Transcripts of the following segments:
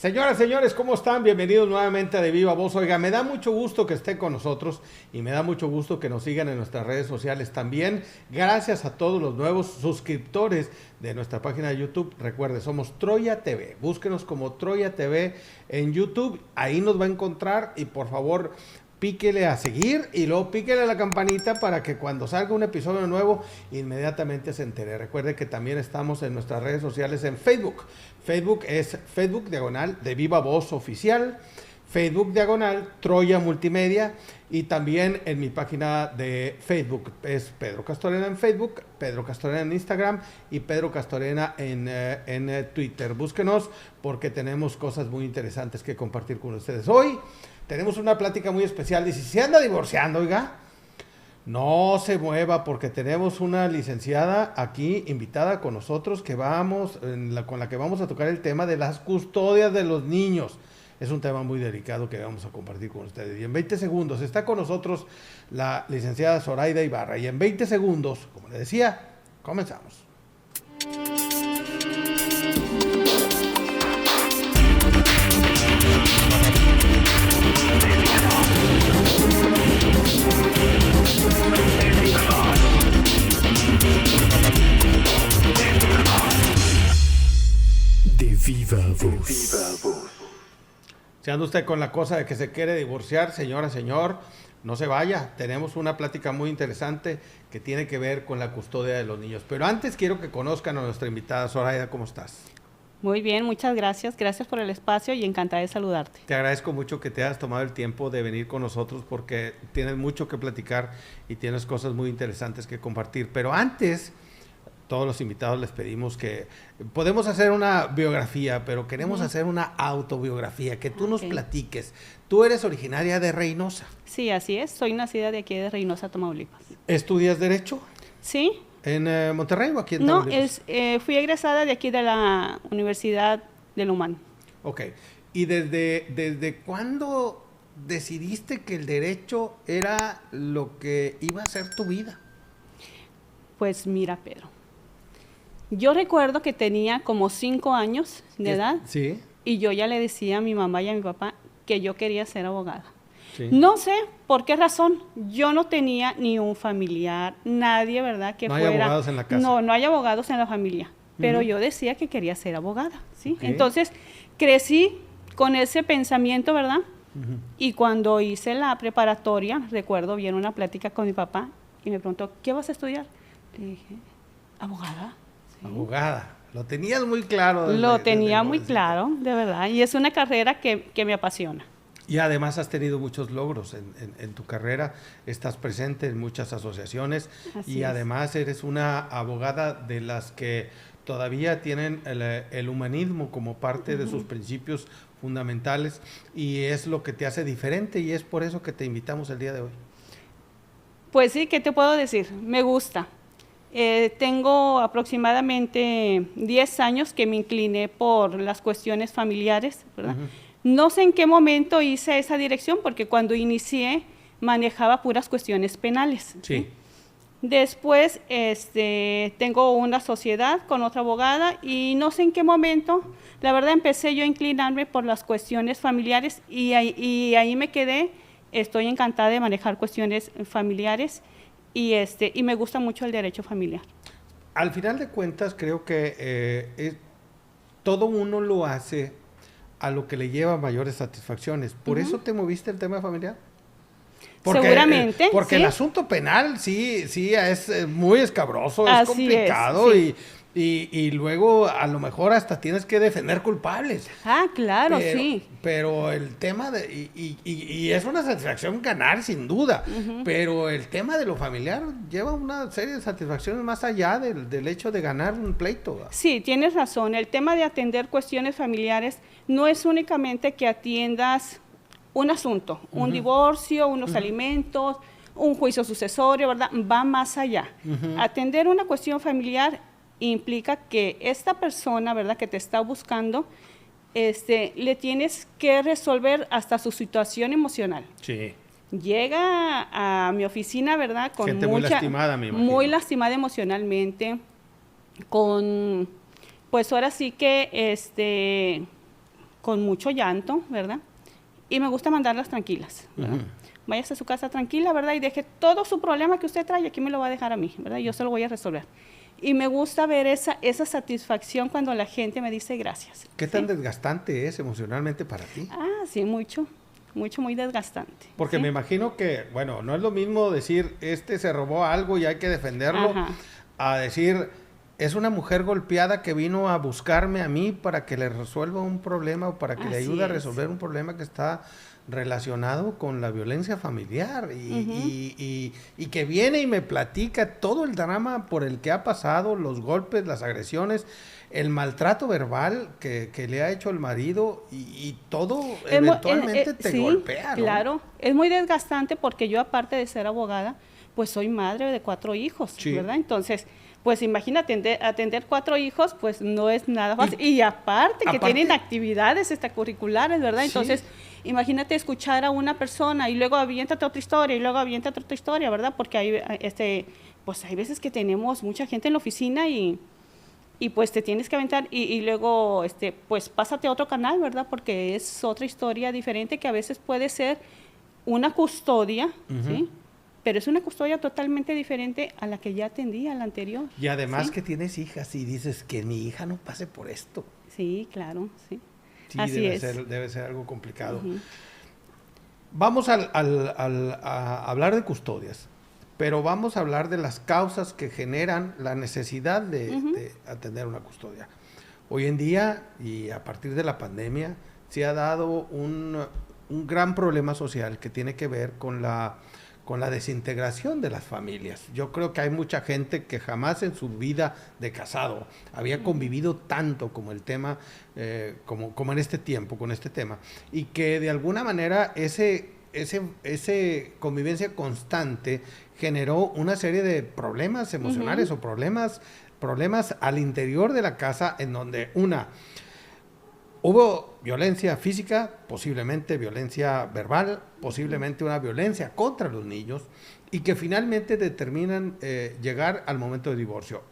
Señoras, señores, ¿cómo están? Bienvenidos nuevamente a De Viva Voz. Oiga, me da mucho gusto que estén con nosotros y me da mucho gusto que nos sigan en nuestras redes sociales también. Gracias a todos los nuevos suscriptores de nuestra página de YouTube. Recuerde, somos Troya TV. Búsquenos como Troya TV en YouTube. Ahí nos va a encontrar y por favor, píquele a seguir y luego píquele a la campanita para que cuando salga un episodio nuevo inmediatamente se entere. Recuerde que también estamos en nuestras redes sociales en Facebook. Facebook es Facebook diagonal de Viva Voz Oficial, Facebook diagonal Troya Multimedia y también en mi página de Facebook es Pedro Castorena en Facebook, Pedro Castorena en Instagram y Pedro Castorena en Twitter. Búsquenos porque tenemos cosas muy interesantes que compartir con ustedes. Hoy tenemos una plática muy especial y si se anda divorciando, oiga, no se mueva porque tenemos una licenciada aquí invitada con nosotros que con la que vamos a tocar el tema de las custodias de los niños. Es un tema muy delicado que vamos a compartir con ustedes. Y en 20 segundos está con nosotros la licenciada Zoraida Ibarra. Y en 20 segundos, como le decía, comenzamos. De Viva Voz. Si anda usted con la cosa de que se quiere divorciar, señora, señor, no se vaya. Tenemos una plática muy interesante que tiene que ver con la custodia de los niños. Pero antes quiero que conozcan a nuestra invitada. Zoraida, ¿cómo estás? Muy bien, muchas gracias. Gracias por el espacio y encantada de saludarte. Te agradezco mucho que te hayas tomado el tiempo de venir con nosotros porque tienes mucho que platicar y tienes cosas muy interesantes que compartir. Pero antes, todos los invitados les pedimos que podemos hacer una biografía, pero queremos hacer una autobiografía, que tú nos platiques. Tú eres originaria de Reynosa. Sí, así es. Soy nacida de aquí de Reynosa, Tamaulipas. ¿Estudias Derecho? Sí. ¿En Monterrey o aquí en No, Tamaulipas? fui egresada de aquí de la Universidad de Lumán. Ok. ¿Y desde cuándo decidiste que el derecho era lo que iba a ser tu vida? Pues mira, Pedro. Yo recuerdo que tenía como 5 años de edad. Sí. Y yo ya le decía a mi mamá y a mi papá que yo quería ser abogada. Sí. No sé por qué razón. Yo no tenía ni un familiar, nadie, ¿verdad? Que no fuera. hay abogados en la casa. No hay abogados en la familia. Pero yo decía que quería ser abogada, ¿sí? Okay. Entonces, crecí con ese pensamiento, ¿verdad? Y cuando hice la preparatoria, recuerdo bien una plática con mi papá y me preguntó, ¿qué vas a estudiar? Le dije, abogada. ¿Sí? Abogada. Lo tenías muy claro. Lo tenía muy claro, de verdad. Y es una carrera que me apasiona. Y además has tenido muchos logros en tu carrera, estás presente en muchas asociaciones. Así y es. además eres una abogada de las que todavía tienen el humanismo como parte de sus principios fundamentales y es lo que te hace diferente y es por eso que te invitamos el día de hoy. Pues sí, ¿qué te puedo decir? Me gusta. Tengo aproximadamente 10 años que me incliné por las cuestiones familiares, ¿verdad? No sé en qué momento hice esa dirección, porque cuando inicié manejaba puras cuestiones penales. Sí. Después tengo una sociedad con otra abogada y no sé en qué momento, la verdad empecé yo a inclinarme por las cuestiones familiares y ahí me quedé. Estoy encantada de manejar cuestiones familiares y me gusta mucho el derecho familiar. Al final de cuentas creo que todo uno lo hace a lo que le lleva mayores satisfacciones. ¿Por eso te moviste el tema familiar? Porque, seguramente. Porque ¿sí? el asunto penal sí es muy escabroso, es Así complicado es, sí. y luego a lo mejor hasta tienes que defender culpables. Ah, claro, sí. Pero el tema y es una satisfacción ganar sin duda, pero el tema de lo familiar lleva una serie de satisfacciones más allá del hecho de ganar un pleito. Sí, tienes razón. El tema de atender cuestiones familiares no es únicamente que atiendas un asunto, un divorcio, unos alimentos, un juicio sucesorio, ¿verdad? Va más allá. Atender una cuestión familiar implica que esta persona, ¿verdad?, que te está buscando, le tienes que resolver hasta su situación emocional. Sí. Llega a mi oficina, ¿verdad?, con gente muy lastimada, me imagino. Muy lastimada emocionalmente, con, pues ahora sí que, con mucho llanto, ¿verdad? Y me gusta mandarlas tranquilas, ¿verdad? Váyase a su casa tranquila, ¿verdad? Y deje todo su problema que usted trae, aquí me lo va a dejar a mí, ¿verdad? Yo se lo voy a resolver. Y me gusta ver esa satisfacción cuando la gente me dice gracias. ¿Qué tan desgastante es emocionalmente para ti? Ah, sí, mucho, muy desgastante. Porque ¿sí? me imagino que, bueno, no es lo mismo decir, se robó algo y hay que defenderlo, Ajá. a decir, es una mujer golpeada que vino a buscarme a mí para que le resuelva un problema o para que le Así ayude a es. resolver un problema que está relacionado con la violencia familiar y que viene y me platica todo el drama por el que ha pasado, los golpes, las agresiones, el maltrato verbal que le ha hecho el marido y todo eventualmente te sí, golpea, ¿no? Claro, es muy desgastante porque yo, aparte de ser abogada, pues soy madre de 4 hijos, Sí. ¿verdad? Entonces, pues imagínate, atender 4 hijos, pues no es nada fácil. Y aparte que tienen actividades extracurriculares, ¿verdad? Sí. Entonces, imagínate escuchar a una persona y luego aviéntate otra historia y luego aviéntate otra historia, ¿verdad? Porque pues hay veces que tenemos mucha gente en la oficina y pues te tienes que aventar y luego pues pásate a otro canal, ¿verdad? Porque es otra historia diferente que a veces puede ser una custodia, ¿sí? Pero es una custodia totalmente diferente a la que ya atendía, la anterior. Y además ¿sí? que tienes hijas y dices que mi hija no pase por esto. Sí, claro, sí. Sí, Así es. debe ser algo complicado. Vamos a hablar de custodias, pero vamos a hablar de las causas que generan la necesidad de atender una custodia. Hoy en día, y a partir de la pandemia, se ha dado un gran problema social que tiene que ver con la desintegración de las familias. Yo creo que hay mucha gente que jamás en su vida de casado había convivido tanto como el tema, como en este tiempo, con este tema, y que de alguna manera ese convivencia constante generó una serie de problemas emocionales o problemas al interior de la casa en donde hubo violencia física, posiblemente violencia verbal, posiblemente una violencia contra los niños y que finalmente determinan llegar al momento de divorcio.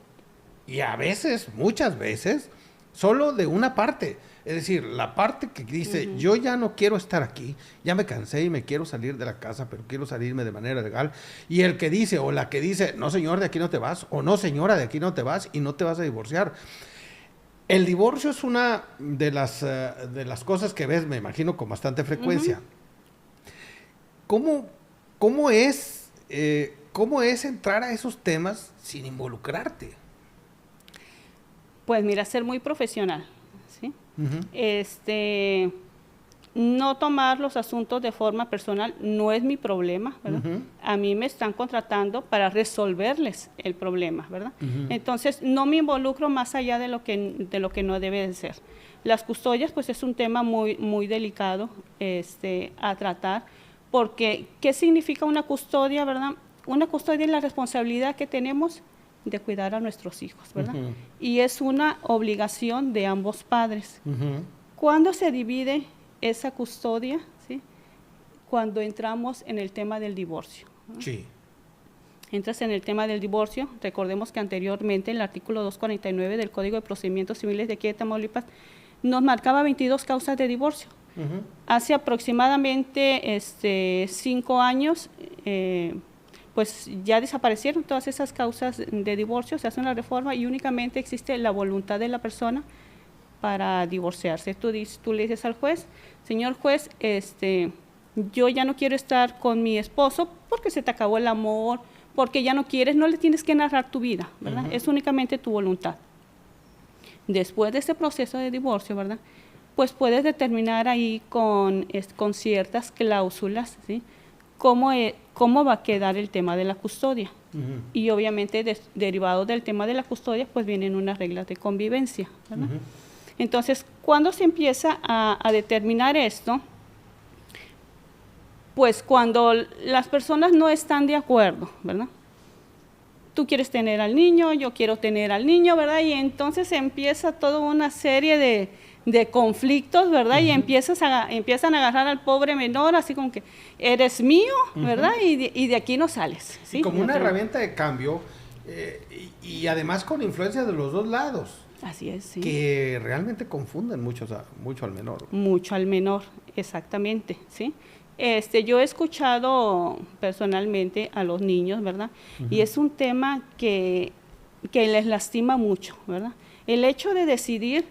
Y a veces, muchas veces, solo de una parte. Es decir, la parte que dice, yo ya no quiero estar aquí, ya me cansé y me quiero salir de la casa, pero quiero salirme de manera legal. Y el que dice, o la que dice, no señor, de aquí no te vas, o no señora, de aquí no te vas y no te vas a divorciar. El divorcio es una de las cosas que ves, me imagino, con bastante frecuencia. ¿Cómo es entrar a esos temas sin involucrarte? Pues mira, ser muy profesional, ¿sí? No tomar los asuntos de forma personal no es mi problema, ¿verdad? A mí me están contratando para resolverles el problema, ¿verdad? Entonces, no me involucro más allá de lo que no debe de ser. Las custodias, pues, es un tema muy delicado a tratar, porque ¿qué significa una custodia, verdad? Una custodia es la responsabilidad que tenemos de cuidar a nuestros hijos, ¿verdad? Y es una obligación de ambos padres. ¿Cuándo se divide esa custodia? ¿Sí? Cuando entramos en el tema del divorcio, ¿no? Sí. Entras en el tema del divorcio, recordemos que anteriormente el artículo 249 del Código de Procedimientos Civiles de aquí de Tamaulipas nos marcaba 22 causas de divorcio. Hace aproximadamente 5 años, pues ya desaparecieron todas esas causas de divorcio, se hace una reforma y únicamente existe la voluntad de la persona para divorciarse. Tú le dices al juez, señor juez, yo ya no quiero estar con mi esposo porque se te acabó el amor, porque ya no quieres, no le tienes que narrar tu vida, ¿verdad? Es únicamente tu voluntad. Después de ese proceso de divorcio, ¿verdad? Pues puedes determinar ahí con ciertas cláusulas, ¿sí? Cómo va a quedar el tema de la custodia. Y obviamente derivado del tema de la custodia, pues vienen unas reglas de convivencia, ¿verdad? Entonces, ¿cuándo se empieza a determinar esto? Pues cuando las personas no están de acuerdo, ¿verdad? Tú quieres tener al niño, yo quiero tener al niño, ¿verdad? Y entonces empieza toda una serie de conflictos, ¿verdad? Y empiezan a agarrar al pobre menor, así como que eres mío, ¿verdad? Y de aquí no sales, ¿sí? Y como una herramienta de cambio, y además con influencia de los dos lados. Así es, sí. que realmente confunden mucho al menor. Mucho al menor, exactamente, ¿sí? Yo he escuchado personalmente a los niños, ¿verdad? Y es un tema que les lastima mucho, ¿verdad? El hecho de decidir,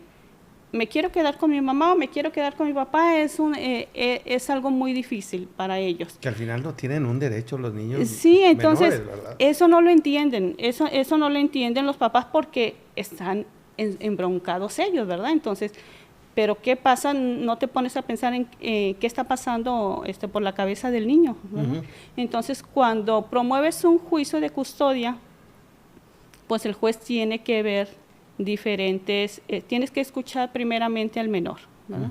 me quiero quedar con mi mamá o me quiero quedar con mi papá, es algo muy difícil para ellos. Que al final no tienen un derecho los niños. Sí, entonces, menores, ¿verdad? eso no lo entienden, eso no lo entienden los papás porque están embroncados ellos, ¿verdad? Entonces, pero ¿qué pasa? No te pones a pensar en qué está pasando por la cabeza del niño, ¿verdad? Entonces, cuando promueves un juicio de custodia, pues el juez tiene que ver diferentes, tienes que escuchar primeramente al menor, ¿verdad?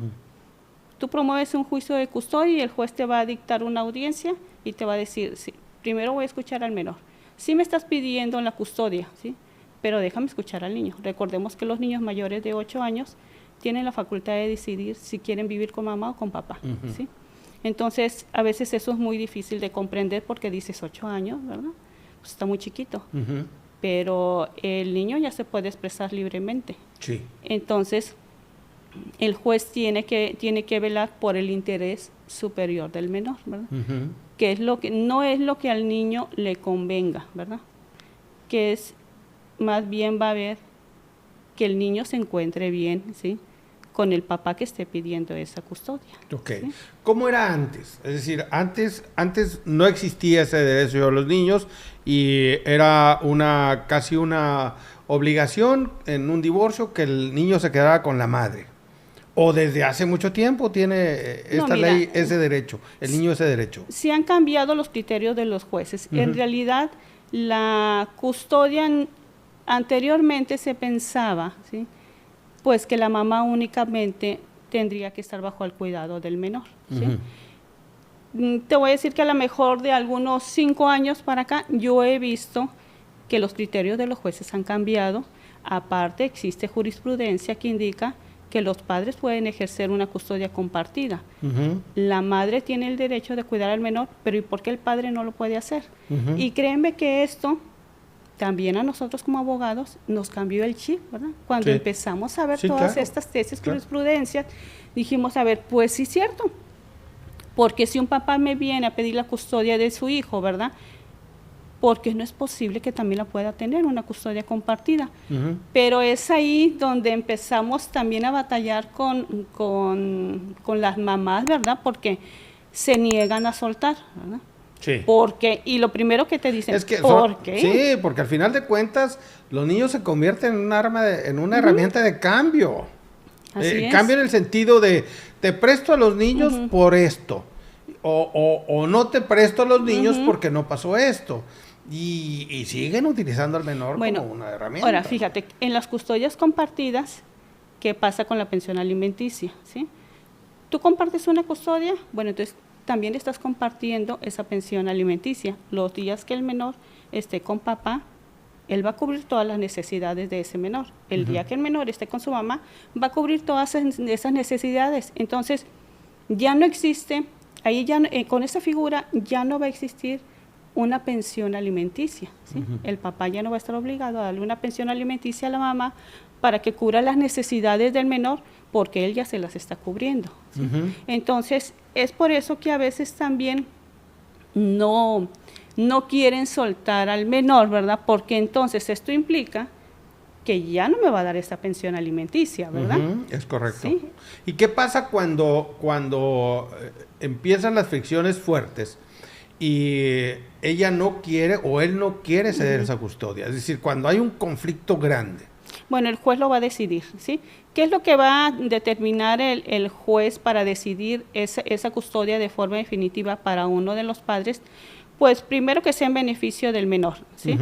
Tú promueves un juicio de custodia y el juez te va a dictar una audiencia y te va a decir, sí, primero voy a escuchar al menor. Sí me estás pidiendo la custodia, ¿sí? Pero déjame escuchar al niño. Recordemos que los niños mayores de 8 años tienen la facultad de decidir si quieren vivir con mamá o con papá, ¿sí? Entonces, a veces eso es muy difícil de comprender porque dices 8 años, ¿verdad? Pues está muy chiquito. Pero el niño ya se puede expresar libremente. Sí. Entonces, el juez tiene que velar por el interés superior del menor, ¿verdad? Que es no es lo que al niño le convenga, ¿verdad? Que es, más bien va a ver que el niño se encuentre bien, ¿sí? Con el papá que esté pidiendo esa custodia. Ok. ¿Sí? ¿Cómo era antes? Es decir, antes no existía ese derecho de los niños y era casi una obligación en un divorcio que el niño se quedara con la madre. ¿O desde hace mucho tiempo tiene ley ese derecho, el niño ese derecho? Sí han cambiado los criterios de los jueces. En realidad, la custodia anteriormente se pensaba, ¿sí?, pues que la mamá únicamente tendría que estar bajo el cuidado del menor, ¿sí? Te voy a decir que a lo mejor de algunos 5 años para acá, yo he visto que los criterios de los jueces han cambiado. Aparte, existe jurisprudencia que indica que los padres pueden ejercer una custodia compartida. La madre tiene el derecho de cuidar al menor, pero ¿y por qué el padre no lo puede hacer? Y créeme que esto también a nosotros como abogados nos cambió el chip, ¿verdad? Cuando empezamos a ver todas estas tesis, jurisprudencias, dijimos, a ver, pues sí es cierto, porque si un papá me viene a pedir la custodia de su hijo, ¿verdad?, porque no es posible que también la pueda tener una custodia compartida. Pero es ahí donde empezamos también a batallar con las mamás, ¿verdad?, porque se niegan a soltar, ¿verdad? Sí. Porque, y lo primero que te dicen, es que ¿por qué? Sí, porque al final de cuentas los niños se convierten en un una herramienta de cambio. Cambio en el sentido de te presto a los niños por esto o no te presto a los niños porque no pasó esto. Y siguen utilizando al menor como una herramienta. Ahora, fíjate, en las custodias compartidas, ¿qué pasa con la pensión alimenticia? ¿Sí? ¿Tú compartes una custodia? Bueno, entonces también estás compartiendo esa pensión alimenticia. Los días que el menor esté con papá, él va a cubrir todas las necesidades de ese menor. El día que el menor esté con su mamá, va a cubrir todas esas necesidades. Entonces, ya no existe, ahí ya con esa figura ya no va a existir una pensión alimenticia, ¿sí? El papá ya no va a estar obligado a darle una pensión alimenticia a la mamá para que cubra las necesidades del menor, porque él ya se las está cubriendo, ¿sí? Entonces, es por eso que a veces también no quieren soltar al menor, ¿verdad? Porque entonces esto implica que ya no me va a dar esta pensión alimenticia, ¿verdad? Es correcto. ¿Sí? ¿Y qué pasa cuando empiezan las fricciones fuertes y ella no quiere o él no quiere ceder esa custodia? Es decir, cuando hay un conflicto grande. Bueno, el juez lo va a decidir, ¿sí? ¿Qué es lo que va a determinar el juez para decidir esa custodia de forma definitiva para uno de los padres? Pues primero que sea en beneficio del menor, ¿sí?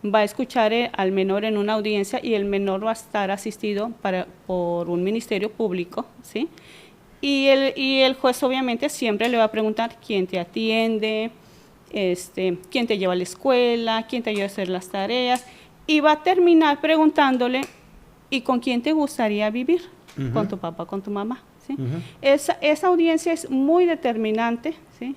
Va a escuchar al menor en una audiencia y el menor va a estar asistido por un ministerio público, ¿sí? Y el juez obviamente siempre le va a preguntar quién te atiende, quién te lleva a la escuela, quién te ayuda a hacer las tareas, y va a terminar preguntándole, ¿y con quién te gustaría vivir? ¿Con tu papá, con tu mamá? ¿Sí? Esa audiencia es muy determinante, ¿sí?,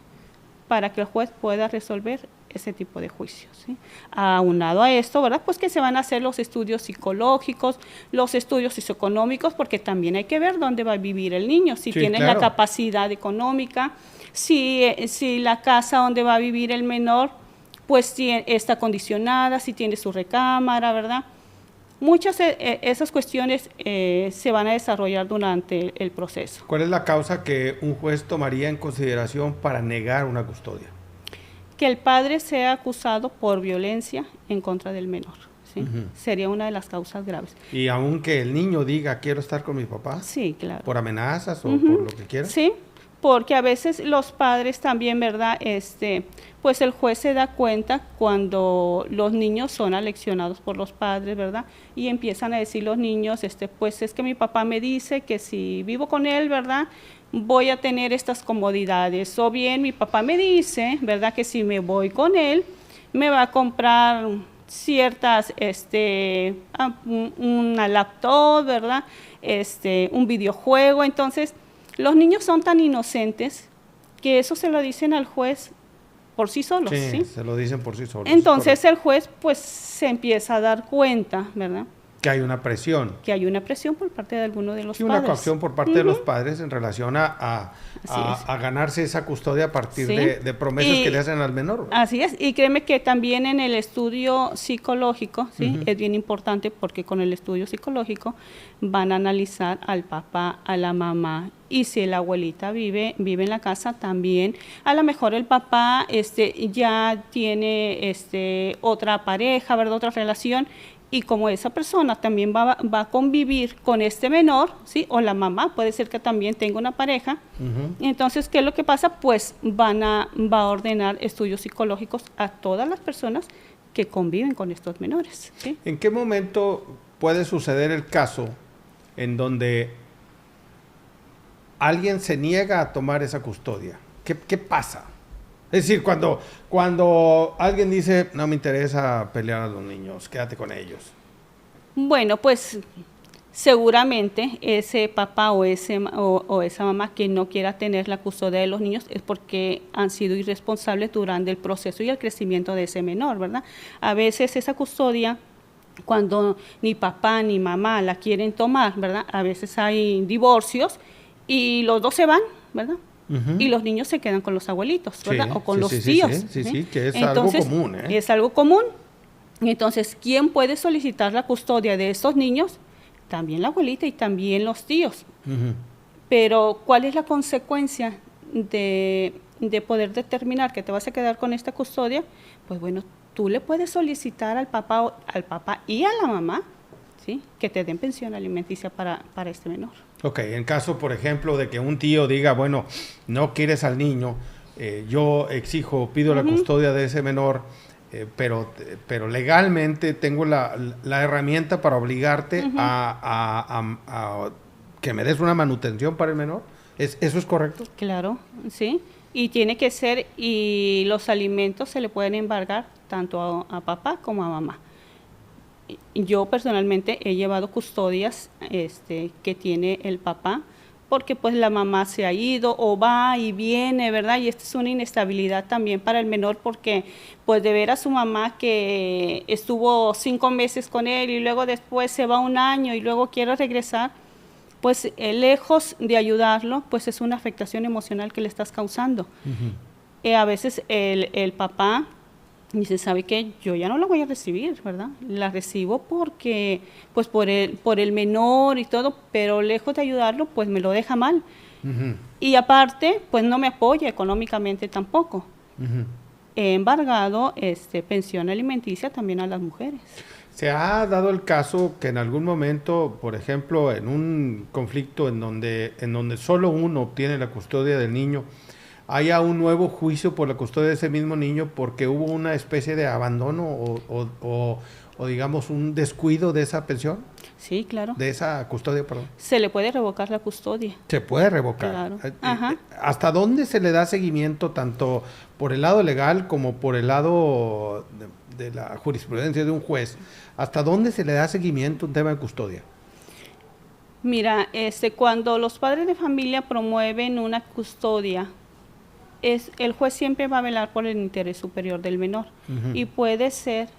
para que el juez pueda resolver ese tipo de juicios, ¿sí? Aunado a esto, ¿verdad? Pues que se van a hacer los estudios psicológicos, los estudios socioeconómicos, porque también hay que ver dónde va a vivir el niño, si Sí, tiene claro. la capacidad económica, si la casa donde va a vivir el menor, pues está acondicionada, si tiene su recámara, ¿verdad? Muchas esas cuestiones se van a desarrollar durante el proceso. ¿Cuál es la causa que un juez tomaría en consideración para negar una custodia? Que el padre sea acusado por violencia en contra del menor, ¿sí? Sería una de las causas graves. Y aunque el niño diga, quiero estar con mi papá, Sí, claro. por amenazas o por lo que quiera. Sí, porque a veces los padres también, ¿verdad? Pues el juez se da cuenta cuando los niños son aleccionados por los padres, ¿verdad? Y empiezan a decir los niños, pues es que mi papá me dice que si vivo con él, ¿verdad? Voy a tener estas comodidades. O bien mi papá me dice, ¿verdad? Que si me voy con él, me va a comprar ciertas, una laptop, ¿verdad? Un videojuego. Entonces, los niños son tan inocentes que eso se lo dicen al juez por sí solos, ¿sí? Se lo dicen por sí solos. Entonces el juez pues se empieza a dar cuenta, ¿verdad? Que hay una presión. Que hay una presión por parte de alguno de los Sí, padres. una coacción por parte de los padres en relación a ganarse esa custodia a partir de promesas que le hacen al menor. Así es, y créeme que también en el estudio psicológico, ¿sí? Es bien importante porque con el estudio psicológico van a analizar al papá, a la mamá, y si la abuelita vive en la casa también, a lo mejor el papá ya tiene otra pareja, ¿verdad? Otra relación, y como esa persona también va a convivir con este menor, ¿sí? O la mamá, puede ser que también tenga una pareja. Entonces, ¿qué es lo que pasa? Pues va a ordenar estudios psicológicos a todas las personas que conviven con estos menores, ¿sí? ¿En qué momento puede suceder el caso en donde alguien se niega a tomar esa custodia? ¿Qué pasa? Es decir, cuando alguien dice, no me interesa pelear a los niños, quédate con ellos. Bueno, pues seguramente ese papá o esa mamá que no quiera tener la custodia de los niños es porque han sido irresponsables durante el proceso y el crecimiento de ese menor, ¿verdad? A veces esa custodia, cuando ni papá ni mamá la quieren tomar, ¿verdad? A veces hay divorcios y los dos se van, ¿verdad? Y los niños se quedan con los abuelitos, ¿verdad? O con los tíos. Sí, que es Entonces, algo común, ¿eh? Es algo común. Entonces, ¿quién puede solicitar la custodia de estos niños? También la abuelita y también los tíos. Pero, ¿cuál es la consecuencia de poder determinar que te vas a quedar con esta custodia? Pues bueno, tú le puedes solicitar al papá y a la mamá, ¿sí? Que te den pensión alimenticia para este menor. Ok, en caso, por ejemplo, de que un tío diga, bueno, no quieres al niño, yo pido la custodia de ese menor, pero legalmente tengo la herramienta para obligarte a que me des una manutención para el menor. ¿Eso es correcto? Claro, sí. Y tiene que ser, y los alimentos se le pueden embargar tanto a papá como a mamá. Yo personalmente he llevado custodias que tiene el papá, porque pues la mamá se ha ido o va y viene, ¿verdad? Y esta es una inestabilidad también para el menor, porque pues de ver a su mamá que estuvo 5 meses con él y luego después se va 1 año y luego quiere regresar, pues lejos de ayudarlo, pues es una afectación emocional que le estás causando. A veces el papá dice, ¿sabe qué? Yo ya no la voy a recibir, ¿verdad? La recibo porque, pues por el menor y todo, pero lejos de ayudarlo, pues me lo deja mal. Y aparte, pues no me apoya económicamente tampoco. He embargado pensión alimenticia también a las mujeres. ¿Se ha dado el caso que en algún momento, por ejemplo, en un conflicto en donde solo uno obtiene la custodia del niño, haya un nuevo juicio por la custodia de ese mismo niño porque hubo una especie de abandono o digamos un descuido de esa pensión? Sí, claro. De esa custodia, perdón. Se le puede revocar la custodia. Se puede revocar. Claro. Ajá. ¿Hasta dónde se le da seguimiento tanto por el lado legal como por el lado de la jurisprudencia de un juez? ¿Hasta dónde se le da seguimiento a un tema de custodia? Mira, cuando los padres de familia promueven una custodia el juez siempre va a velar por el interés superior del menor. Y puede ser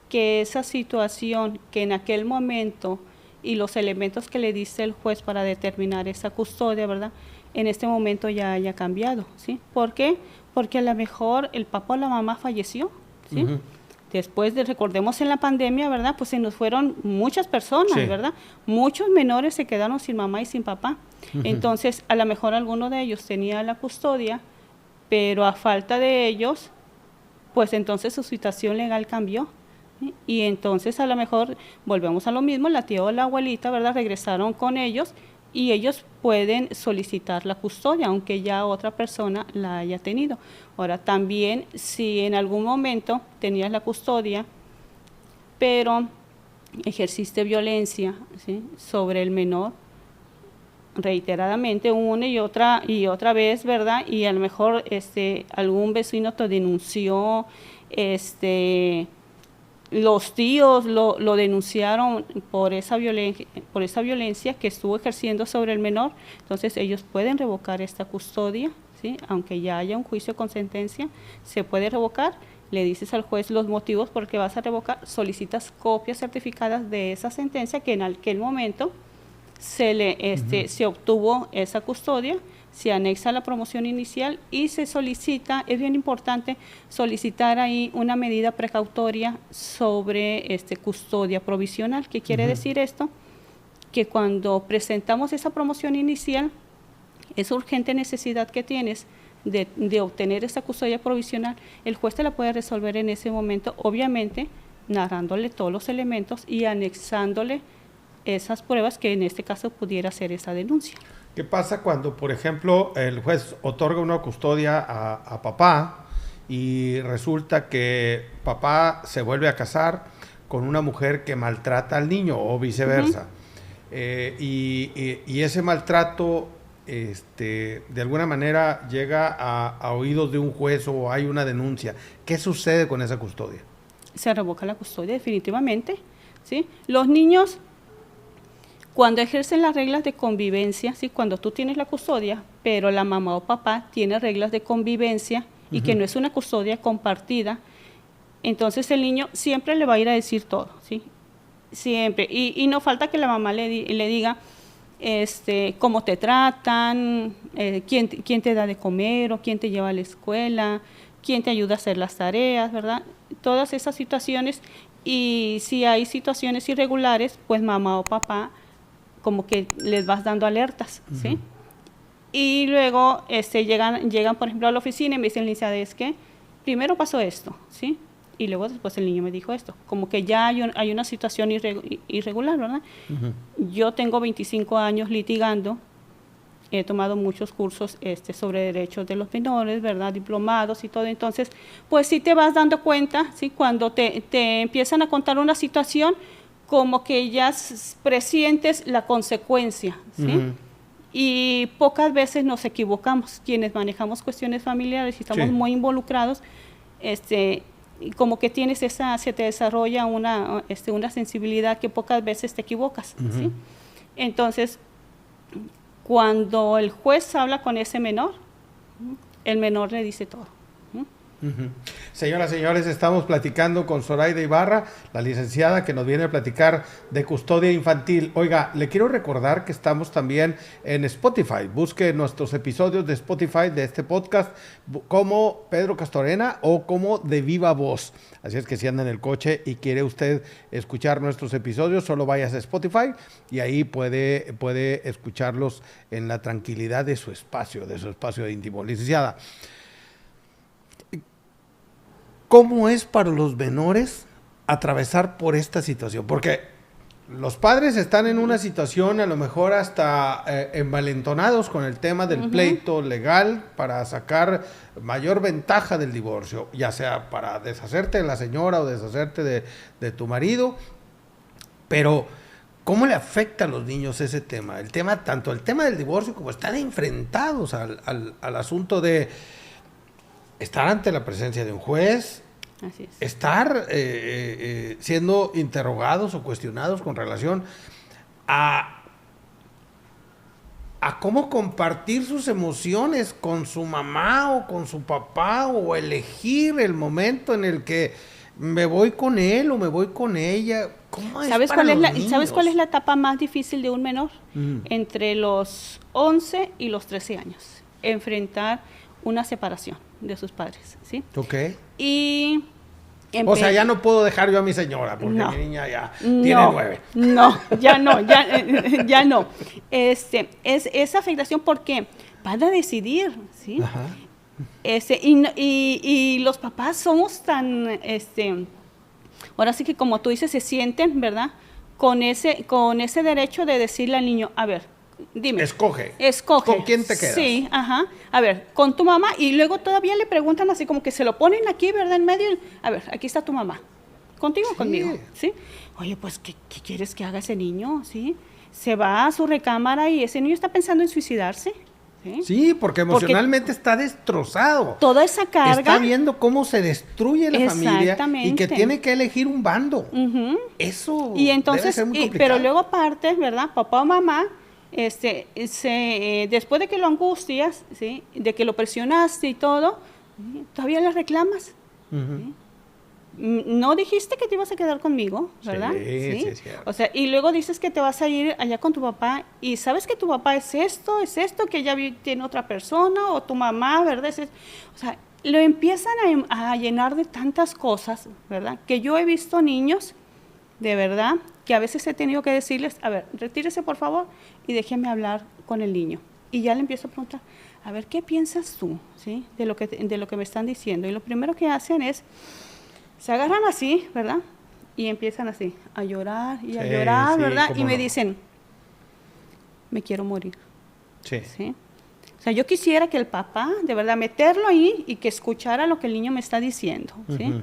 que esa situación que en aquel momento y los elementos que le dice el juez para determinar esa custodia, ¿verdad?, en este momento ya haya cambiado, ¿sí? ¿Por qué? Porque a lo mejor el papá o la mamá falleció, ¿sí? Después recordemos en la pandemia, ¿verdad?, pues se nos fueron muchas personas, sí, ¿verdad? Muchos menores se quedaron sin mamá y sin papá. Entonces, a lo mejor alguno de ellos tenía la custodia, pero a falta de ellos, pues entonces su situación legal cambió. ¿Sí? Y entonces a lo mejor volvemos a lo mismo, la tía o la abuelita, ¿verdad?, regresaron con ellos y ellos pueden solicitar la custodia, aunque ya otra persona la haya tenido. Ahora, también si en algún momento tenías la custodia, pero ejerciste violencia, ¿sí?, sobre el menor, reiteradamente una y otra vez, ¿verdad?, y a lo mejor algún vecino te denunció, los tíos lo denunciaron por esa violencia que estuvo ejerciendo sobre el menor, entonces ellos pueden revocar esta custodia, ¿sí?, aunque ya haya un juicio con sentencia, se puede revocar. Le dices al juez los motivos por qué vas a revocar, solicitas copias certificadas de esa sentencia que en aquel momento se obtuvo esa custodia, se anexa la promoción inicial y se solicita, es bien importante solicitar ahí una medida precautoria sobre custodia provisional. ¿Qué quiere decir esto? Que cuando presentamos esa promoción inicial, esa urgente necesidad que tienes de obtener esa custodia provisional, el juez te la puede resolver en ese momento, obviamente narrándole todos los elementos y anexándole esas pruebas que en este caso pudiera ser esa denuncia. ¿Qué pasa cuando, por ejemplo, el juez otorga una custodia a papá y resulta que papá se vuelve a casar con una mujer que maltrata al niño o viceversa? Y ese maltrato de alguna manera llega a oídos de un juez o hay una denuncia. ¿Qué sucede con esa custodia? Se revoca la custodia definitivamente, ¿sí? Los niños, cuando ejercen las reglas de convivencia, ¿sí?, cuando tú tienes la custodia, pero la mamá o papá tiene reglas de convivencia y que no es una custodia compartida, entonces el niño siempre le va a ir a decir todo, ¿sí? Siempre. Y no falta que la mamá le diga cómo te tratan, quién te da de comer o quién te lleva a la escuela, quién te ayuda a hacer las tareas, ¿verdad? Todas esas situaciones. Y si hay situaciones irregulares, pues mamá o papá como que les vas dando alertas, ¿sí? Y luego llegan, por ejemplo, a la oficina y me dicen, licenciada, es que primero pasó esto, ¿sí? Y luego después el niño me dijo esto. Como que ya hay una situación irregular, ¿verdad? Yo tengo 25 años litigando, he tomado muchos cursos sobre derechos de los menores, ¿verdad?, diplomados y todo. Entonces, pues sí te vas dando cuenta, ¿sí?, cuando te empiezan a contar una situación, como que ya presientes la consecuencia, ¿sí? Y pocas veces nos equivocamos, quienes manejamos cuestiones familiares y estamos muy involucrados, como que se te desarrolla una sensibilidad que pocas veces te equivocas, ¿sí? Entonces, cuando el juez habla con ese menor, el menor le dice todo. Señoras, señores, estamos platicando con Zoraida Ibarra, la licenciada que nos viene a platicar de custodia infantil. Oiga, le quiero recordar que estamos también en Spotify. Busque nuestros episodios de Spotify de este podcast como Pedro Castorena o como De Viva Voz. Así es que si anda en el coche y quiere usted escuchar nuestros episodios, solo vaya a Spotify y ahí puede escucharlos en la tranquilidad de su espacio íntimo. Licenciada, ¿cómo es para los menores atravesar por esta situación? Porque los padres están en una situación a lo mejor hasta envalentonados con el tema del pleito legal para sacar mayor ventaja del divorcio, ya sea para deshacerte de la señora o deshacerte de tu marido, pero ¿cómo le afecta a los niños ese tema? Tanto el tema del divorcio como están enfrentados al asunto de estar ante la presencia de un juez, así es, estar siendo interrogados o cuestionados con relación a a cómo compartir sus emociones con su mamá o con su papá, o elegir el momento en el que me voy con él o me voy con ella. ¿Cómo es ¿Sabes para cuál es los niños? ¿Sabes cuál es la etapa más difícil de un menor? Entre los 11 y los 13 años. Enfrentar una separación de sus padres, ¿sí? Ok. Y O sea, ya no puedo dejar yo a mi señora, porque No. mi niña ya tiene 9. No, ya no. Es esa afectación porque van a decidir, ¿sí? Ajá. Y los papás somos tan, ahora sí que como tú dices, se sienten, ¿verdad? Con ese derecho de decirle al niño, a ver, dime. Escoge. Escoge. ¿Con quién te quedas? Sí, ajá. A ver, con tu mamá. Y luego todavía le preguntan así como que se lo ponen aquí, ¿verdad? En medio. A ver, aquí está tu mamá. ¿Contigo o conmigo? ¿Sí? Oye, pues, ¿qué quieres que haga ese niño? ¿Sí? Se va a su recámara y ese niño está pensando en suicidarse. Sí, porque emocionalmente está destrozado. Toda esa carga. Está viendo cómo se destruye la familia y que Exactamente. tiene que elegir un bando. Ujú. Eso Y entonces, debe ser muy complicado. pero luego aparte, ¿verdad? Papá o mamá, después de que lo angustias, ¿sí? De que lo presionaste y todo, ¿sí? Todavía le reclamas. Ujú. ¿Sí? No dijiste que te ibas a quedar conmigo, ¿verdad? Sí, sí, es cierto. O sea, y luego dices que te vas a ir allá con tu papá y sabes que tu papá es esto, que ya tiene otra persona, o tu mamá, ¿verdad? O sea, lo empiezan a llenar de tantas cosas, ¿verdad? Que yo he visto niños, de verdad, que a veces he tenido que decirles, a ver, retírese por favor y déjeme hablar con el niño. Y ya le empiezo a preguntar, a ver, ¿qué piensas tú, ¿sí? de lo que me están diciendo? Y lo primero que hacen es, se agarran así, ¿verdad? Y empiezan así, a llorar y a llorar, sí, ¿verdad? cómo Y me no. dicen, me quiero morir, Sí. ¿sí? O sea, yo quisiera que el papá, de verdad, meterlo ahí y que escuchara lo que el niño me está diciendo, ¿sí? Ujú.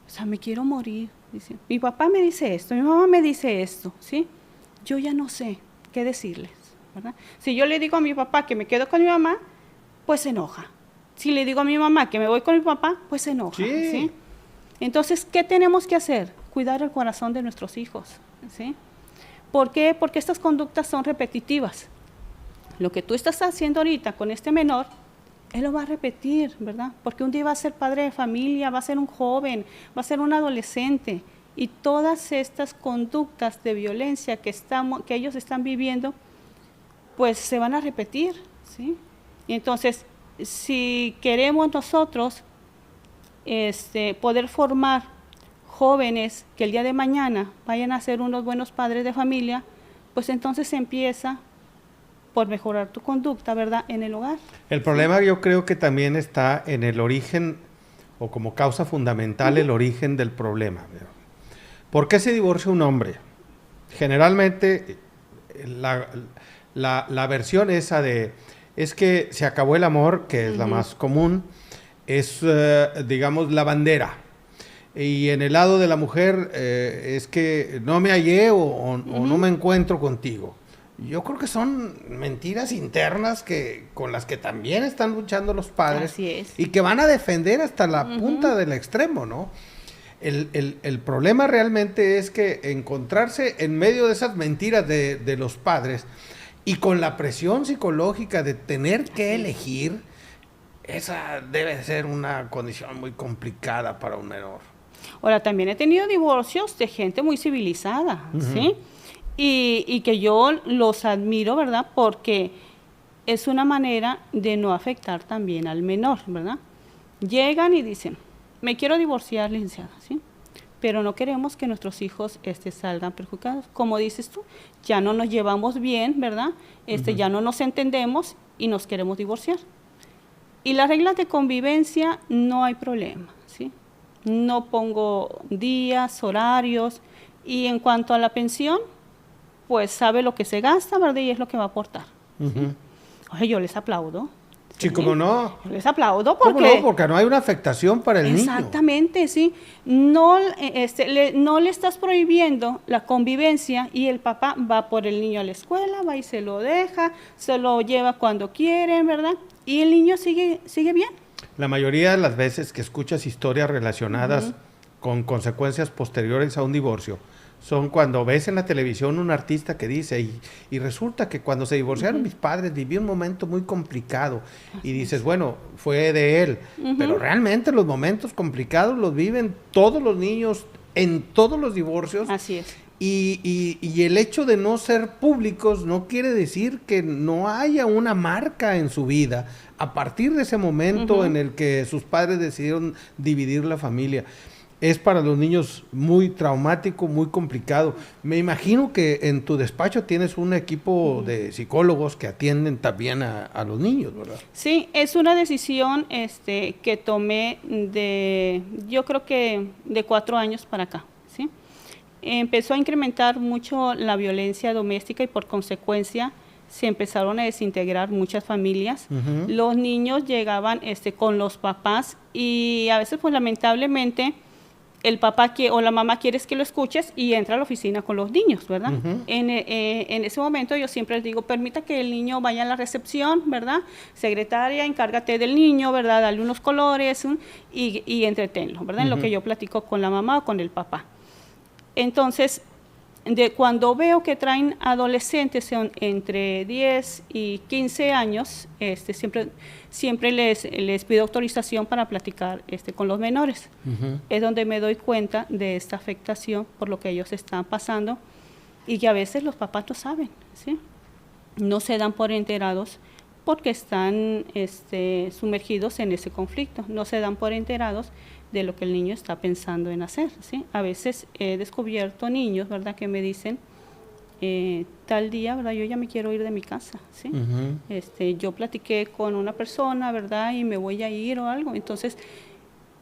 O sea, me quiero morir, dice. Mi papá me dice esto, mi mamá me dice esto, ¿sí? Yo ya no sé qué decirles, ¿verdad? Si yo le digo a mi papá que me quedo con mi mamá, pues se enoja. Si le digo a mi mamá que me voy con mi papá, pues se enoja, Sí. ¿sí? Entonces, ¿qué tenemos que hacer? Cuidar el corazón de nuestros hijos, ¿sí? ¿Por qué? Porque estas conductas son repetitivas. Lo que tú estás haciendo ahorita con este menor, él lo va a repetir, ¿verdad? Porque un día va a ser padre de familia, va a ser un joven, va a ser un adolescente. Y todas estas conductas de violencia que ellos están viviendo, pues se van a repetir, ¿sí? Y entonces, si queremos nosotros poder formar jóvenes que el día de mañana vayan a ser unos buenos padres de familia, pues entonces se empieza por mejorar tu conducta, ¿verdad?, en el hogar. El problema yo creo que también está en el origen, o como causa fundamental, el origen del problema. ¿Por qué se divorcia un hombre? Generalmente la versión esa es que se acabó el amor, que es la más común, es, digamos, la bandera. Y en el lado de la mujer es que no me hallé o no me encuentro contigo. Yo creo que son mentiras internas con las que también están luchando los padres. Así es. Y que van a defender hasta la punta del extremo, ¿no? El problema realmente es que encontrarse en medio de esas mentiras de los padres y con la presión psicológica de tener que elegir, esa debe ser una condición muy complicada para un menor. Ahora, también he tenido divorcios de gente muy civilizada, ¿sí? Y que yo los admiro, ¿verdad? Porque es una manera de no afectar también al menor, ¿verdad? Llegan y dicen, me quiero divorciar, licenciada, ¿sí? Pero no queremos que nuestros hijos salgan perjudicados. Como dices tú, ya no nos llevamos bien, ¿verdad? Ya no nos entendemos y nos queremos divorciar. Y las reglas de convivencia no hay problema, ¿sí? No pongo días, horarios, y en cuanto a la pensión, pues sabe lo que se gasta, ¿verdad? Y es lo que va a aportar. ¿Sí? Oye, yo les aplaudo. Sí, ¿cómo no? Yo les aplaudo porque... ¿Cómo no? Porque no hay una afectación para el niño. Exactamente, sí. No, no le estás prohibiendo la convivencia y el papá va por el niño a la escuela, va y se lo deja, se lo lleva cuando quieren, ¿verdad? Y el niño sigue bien. La mayoría de las veces que escuchas historias relacionadas con consecuencias posteriores a un divorcio, son cuando ves en la televisión un artista que dice, y resulta que cuando se divorciaron mis padres viví un momento muy complicado. Y dices, bueno, fue de él. Pero realmente los momentos complicados los viven todos los niños en todos los divorcios. Así es. Y el hecho de no ser públicos no quiere decir que no haya una marca en su vida a partir de ese momento en el que sus padres decidieron dividir la familia. Es para los niños muy traumático, muy complicado. Me imagino que en tu despacho tienes un equipo de psicólogos que atienden también a los niños, ¿verdad? Sí, es una decisión que tomé yo creo que de 4 años para acá, ¿sí? Empezó a incrementar mucho la violencia doméstica y por consecuencia se empezaron a desintegrar muchas familias. Los niños llegaban con los papás y a veces pues lamentablemente el papá o la mamá quieres que lo escuches y entra a la oficina con los niños, ¿verdad? En ese momento yo siempre les digo, permita que el niño vaya a la recepción, ¿verdad? Secretaria, encárgate del niño, ¿verdad? Dale unos colores y entretenlo, ¿verdad? En lo que yo platico con la mamá o con el papá. Entonces, cuando veo que adolescentes son entre 10 y 15 años, siempre les pido autorización para platicar con los menores. Es donde me doy cuenta de esta afectación por lo que ellos están pasando y que a veces los papás no saben, ¿sí? No se dan por enterados porque están sumergidos en ese conflicto, no se dan por enterados de lo que el niño está pensando en hacer, ¿sí? A veces he descubierto niños, ¿verdad?, que me dicen, tal día, ¿verdad?, yo ya me quiero ir de mi casa, ¿sí? Yo platiqué con una persona, ¿verdad?, y me voy a ir o algo, entonces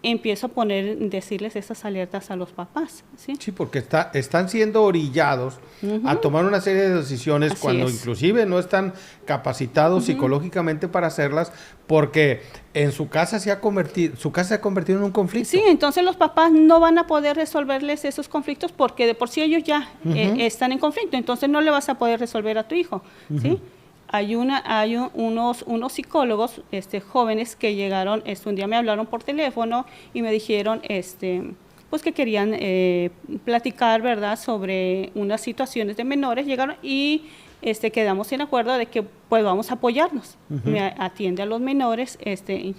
empiezo a decirles esas alertas a los papás, ¿sí? Sí, porque están siendo orillados a tomar una serie de decisiones cuando inclusive no están capacitados psicológicamente para hacerlas, porque en su casa se ha convertido en un conflicto. Sí, entonces los papás no van a poder resolverles esos conflictos porque de por sí ellos ya están en conflicto, entonces no le vas a poder resolver a tu hijo, ¿sí? Hay unos psicólogos jóvenes que llegaron, un día me hablaron por teléfono y me dijeron pues que querían platicar, ¿verdad?, sobre unas situaciones de menores, llegaron y quedamos en acuerdo de que pues vamos a apoyarnos. Me atiende a los menores, te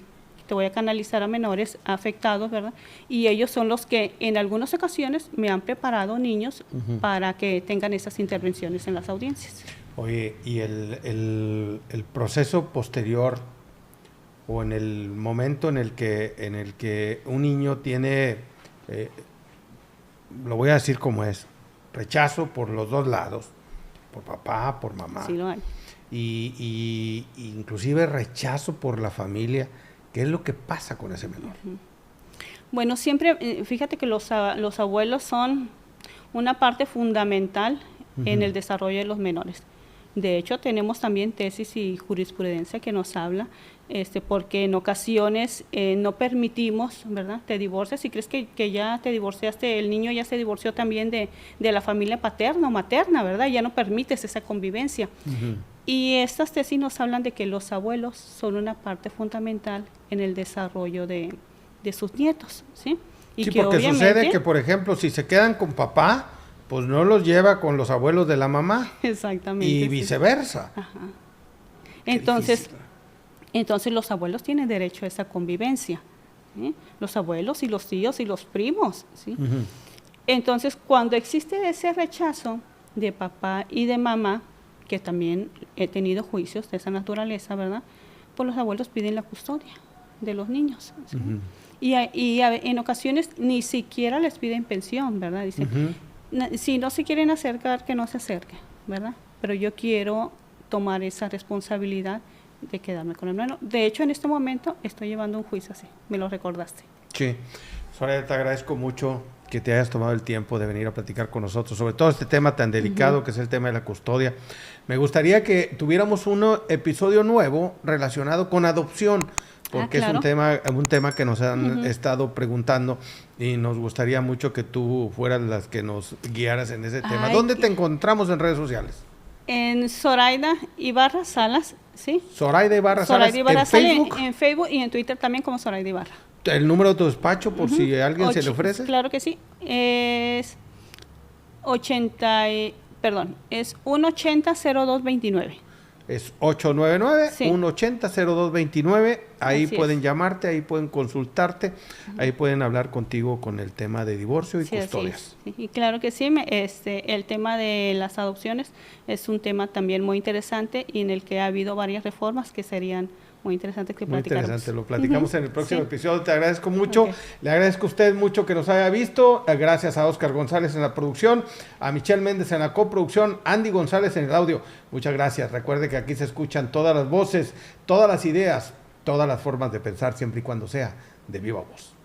voy a canalizar a menores afectados, ¿verdad? Y ellos son los que en algunas ocasiones me han preparado niños para que tengan esas intervenciones en las audiencias. Oye, y el proceso posterior o en el momento en el que un niño tiene, lo voy a decir como es, rechazo por los dos lados, por papá, por mamá, sí lo hay. Y inclusive rechazo por la familia, ¿qué es lo que pasa con ese menor? Bueno, siempre, fíjate que los abuelos son una parte fundamental en el desarrollo de los menores. De hecho, tenemos también tesis y jurisprudencia que nos habla, porque en ocasiones no permitimos, ¿verdad?, te divorcias y crees que ya te divorciaste, el niño ya se divorció también de la familia paterna o materna, ¿verdad? Ya no permites esa convivencia. Y estas tesis nos hablan de que los abuelos son una parte fundamental en el desarrollo de sus nietos, ¿sí? Y sí, que porque obviamente sucede que, por ejemplo, si se quedan con papá, pues no los lleva con los abuelos de la mamá. Exactamente. Y viceversa. Ajá. Entonces los abuelos tienen derecho a esa convivencia, ¿sí? Los abuelos y los tíos y los primos, ¿sí? Entonces, cuando existe ese rechazo de papá y de mamá, que también he tenido juicios de esa naturaleza, ¿verdad?, pues los abuelos piden la custodia de los niños, ¿sí? Y en ocasiones ni siquiera les piden pensión, ¿verdad? Dicen, si no se quieren acercar, que no se acerquen, ¿verdad? Pero yo quiero tomar esa responsabilidad de quedarme con el menor. De hecho, en este momento estoy llevando un juicio así, me lo recordaste. Sí, Soraya, te agradezco mucho que te hayas tomado el tiempo de venir a platicar con nosotros sobre todo este tema tan delicado que es el tema de la custodia. Me gustaría que tuviéramos un episodio nuevo relacionado con adopción, porque claro, es un tema que nos han estado preguntando y nos gustaría mucho que tú fueras las que nos guiaras en ese tema. ¿Dónde te encontramos en redes sociales? En Zoraida Ibarra Salas, ¿sí? Zoraida Ibarra Salas, en Facebook. En Facebook y en Twitter también como Zoraida Ibarra. ¿El número de tu despacho por si a alguien se le ofrece? Claro que sí, es es 180-0229. Es Sí. 899-180-0229. Ahí Así pueden es. llamarte, ahí pueden consultarte, ahí pueden hablar contigo con el tema de divorcio y Sí, así custodias. es. Sí, y claro que sí, el tema de las adopciones es un tema también muy interesante y en el que ha habido varias reformas que serían muy interesantes que Muy platicáramos. interesante, lo platicamos en el próximo Sí. episodio. Te agradezco mucho. Ok. Le agradezco a usted mucho que nos haya visto. Gracias a Oscar González en la producción, a Michelle Méndez en la coproducción, Andy González en el audio. Muchas gracias. Recuerde que aquí se escuchan todas las voces, todas las ideas, todas las formas de pensar, siempre y cuando sea de viva voz.